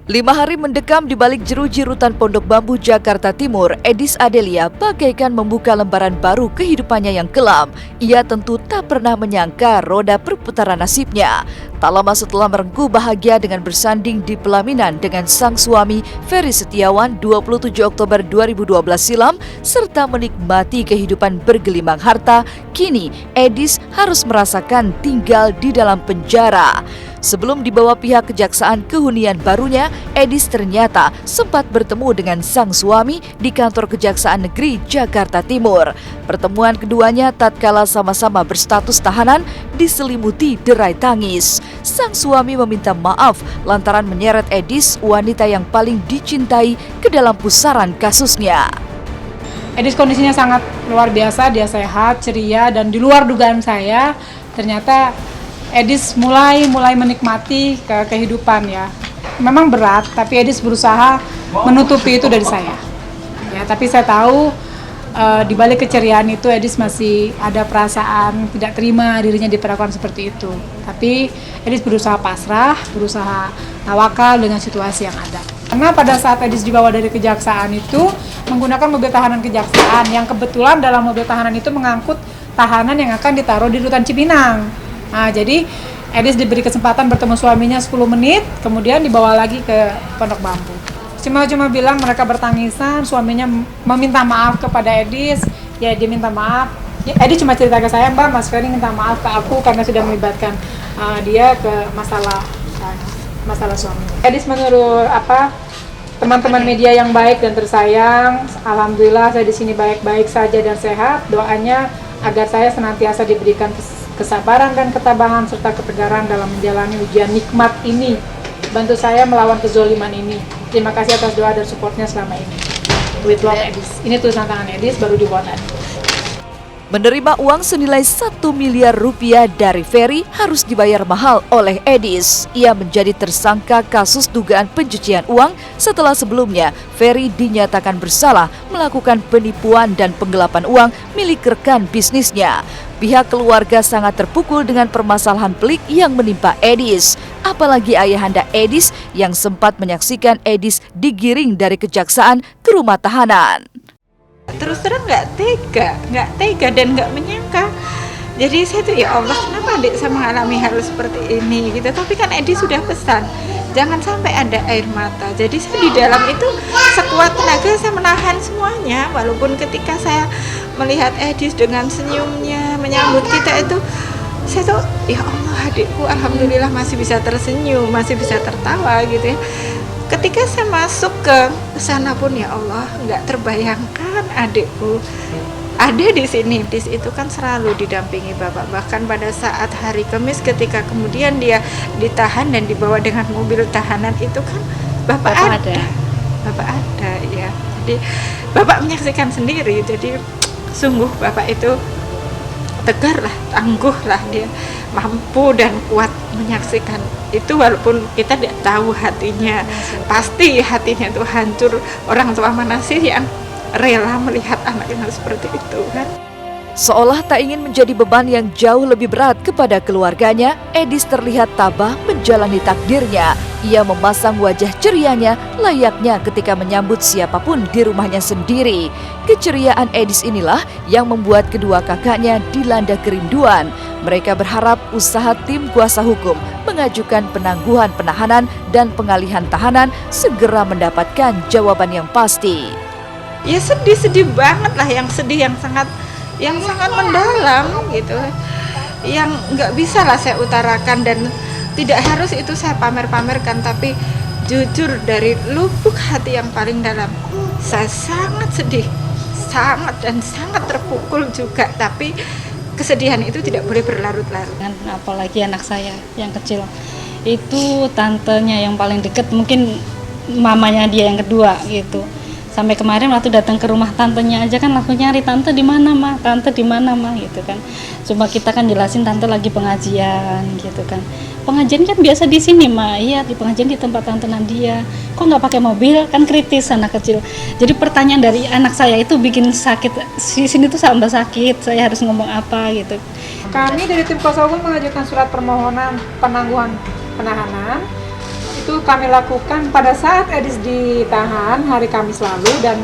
5 hari mendekam di balik jeruji rutan Pondok Bambu, Jakarta Timur, Edis Adelia bagaikan membuka lembaran baru kehidupannya yang kelam. Ia tentu tak pernah menyangka roda perputaran nasibnya. Tak lama setelah merengkuh bahagia dengan bersanding di pelaminan dengan sang suami Ferry Setiawan 27 Oktober 2012 silam, serta menikmati kehidupan bergelimang harta, kini Edis harus merasakan tinggal di dalam penjara. Sebelum dibawa pihak kejaksaan ke hunian barunya, Edis ternyata sempat bertemu dengan sang suami di kantor Kejaksaan Negeri Jakarta Timur. Pertemuan keduanya tatkala sama-sama berstatus tahanan diselimuti derai tangis. Sang suami meminta maaf lantaran menyeret Edis, wanita yang paling dicintai, ke dalam pusaran kasusnya. Edis kondisinya sangat luar biasa, dia sehat, ceria, dan di luar dugaan saya, ternyata Edis mulai menikmati kehidupan ya. Memang berat, tapi Edis berusaha menutupi itu dari saya. Ya, tapi saya tahu di balik keceriaan itu Edis masih ada perasaan tidak terima dirinya diperlakukan seperti itu. Tapi Edis berusaha pasrah, berusaha tawakal dengan situasi yang ada. Karena pada saat Edis dibawa dari kejaksaan itu menggunakan mobil tahanan kejaksaan yang kebetulan dalam mobil tahanan itu mengangkut tahanan yang akan ditaruh di rutan Cipinang. Nah, jadi Edis diberi kesempatan bertemu suaminya 10 menit, kemudian dibawa lagi ke Pondok Bambu. Cuma bilang mereka bertangisan, suaminya meminta maaf kepada Edis, ya dia minta maaf. Ya, Edis cuma cerita ke saya, Mbak, Mas Ferry minta maaf ke aku karena sudah melibatkan dia ke masalah suami. Edis menurut teman-teman media yang baik dan tersayang, alhamdulillah saya di sini baik-baik saja dan sehat. Doanya agar saya senantiasa diberikan kesabaran dan ketabahan serta ketegaran dalam menjalani ujian nikmat ini. Bantu saya melawan kezoliman ini. Terima kasih atas doa dan supportnya selama ini. With love, Edis. Ini tulisan tangan Edis, baru dibuat tadi. Menerima uang senilai 1 miliar rupiah dari Ferry harus dibayar mahal oleh Edis. Ia menjadi tersangka kasus dugaan pencucian uang setelah sebelumnya Ferry dinyatakan bersalah melakukan penipuan dan penggelapan uang milik rekan bisnisnya. Pihak keluarga sangat terpukul dengan permasalahan pelik yang menimpa Edis. Apalagi ayahanda Edis yang sempat menyaksikan Edis digiring dari kejaksaan ke rumah tahanan. Terus terang nggak tega dan nggak menyangka. Jadi saya tuh ya Allah, kenapa adik saya mengalami hal seperti ini gitu. Tapi kan Edi sudah pesan jangan sampai ada air mata. Jadi saya di dalam itu sekuat tenaga saya menahan semuanya. Walaupun ketika saya melihat Edi dengan senyumnya menyambut kita itu, saya tuh ya Allah, adikku alhamdulillah masih bisa tersenyum, masih bisa tertawa gitu ya. Ketika saya masuk ke sana pun ya Allah, nggak terbayangkan adikku ada di sini. Di itu kan selalu didampingi Bapak. Bahkan pada saat hari Kamis ketika kemudian dia ditahan dan dibawa dengan mobil tahanan itu kan Bapak ada. Bapak ada ya. Jadi Bapak menyaksikan sendiri. Jadi sungguh Bapak itu tegar lah, tangguh lah, dia mampu dan kuat menyaksikan itu walaupun kita tidak tahu hatinya. Pasti hatinya itu hancur. Orang tua mana sih yang rela melihat anaknya seperti itu kan? Seolah tak ingin menjadi beban yang jauh lebih berat kepada keluarganya, Edis terlihat tabah menjalani takdirnya. Ia memasang wajah cerianya layaknya ketika menyambut siapapun di rumahnya sendiri. Keceriaan Edis inilah yang membuat kedua kakaknya dilanda kerinduan. Mereka berharap usaha tim kuasa hukum mengajukan penangguhan penahanan dan pengalihan tahanan segera mendapatkan jawaban yang pasti. Ya sedih banget lah, yang sedih yang sangat mendalam gitu, yang nggak bisa lah saya utarakan dan tidak harus itu saya pamer-pamerkan, tapi jujur dari lubuk hati yang paling dalam saya sangat sedih, sangat terpukul juga, tapi kesedihan itu tidak boleh berlarut-larut. Apalagi anak saya yang kecil itu tantenya yang paling dekat, mungkin mamanya dia yang kedua gitu. Sampai kemarin waktu datang ke rumah tantenya aja kan langsung nyari, tante di mana mah, tante di mana mah gitu kan. Cuma kita kan jelasin tante lagi pengajian gitu kan. Pengajian kan biasa di sini mah, iya di pengajian di tempat tante Nadia. Kok nggak pakai mobil, kan kritis anak kecil. Jadi pertanyaan dari anak saya itu bikin sakit, di sini tuh tambah sakit. Saya harus ngomong apa gitu. Kami dari tim kuasa hukum mengajukan surat permohonan penangguhan penahanan itu kami lakukan pada saat Edis ditahan hari Kamis lalu, dan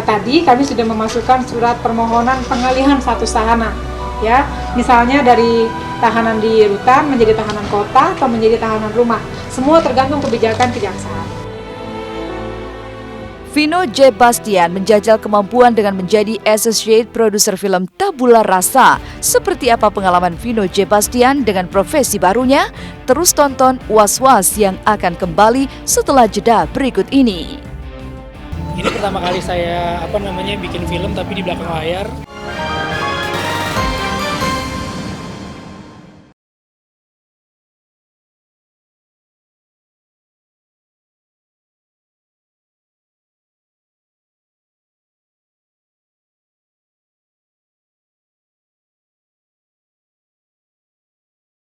tadi kami sudah memasukkan surat permohonan pengalihan status tahanan. Ya, misalnya dari tahanan di rutan menjadi tahanan kota atau menjadi tahanan rumah. Semua tergantung kebijakan kejaksaan. Vino J. Bastian menjajal kemampuan dengan menjadi associate producer film Tabula Rasa. Seperti apa pengalaman Vino J. Bastian dengan profesi barunya? Terus tonton Was-Was yang akan kembali setelah jeda berikut ini. Ini pertama kali saya bikin film tapi di belakang layar.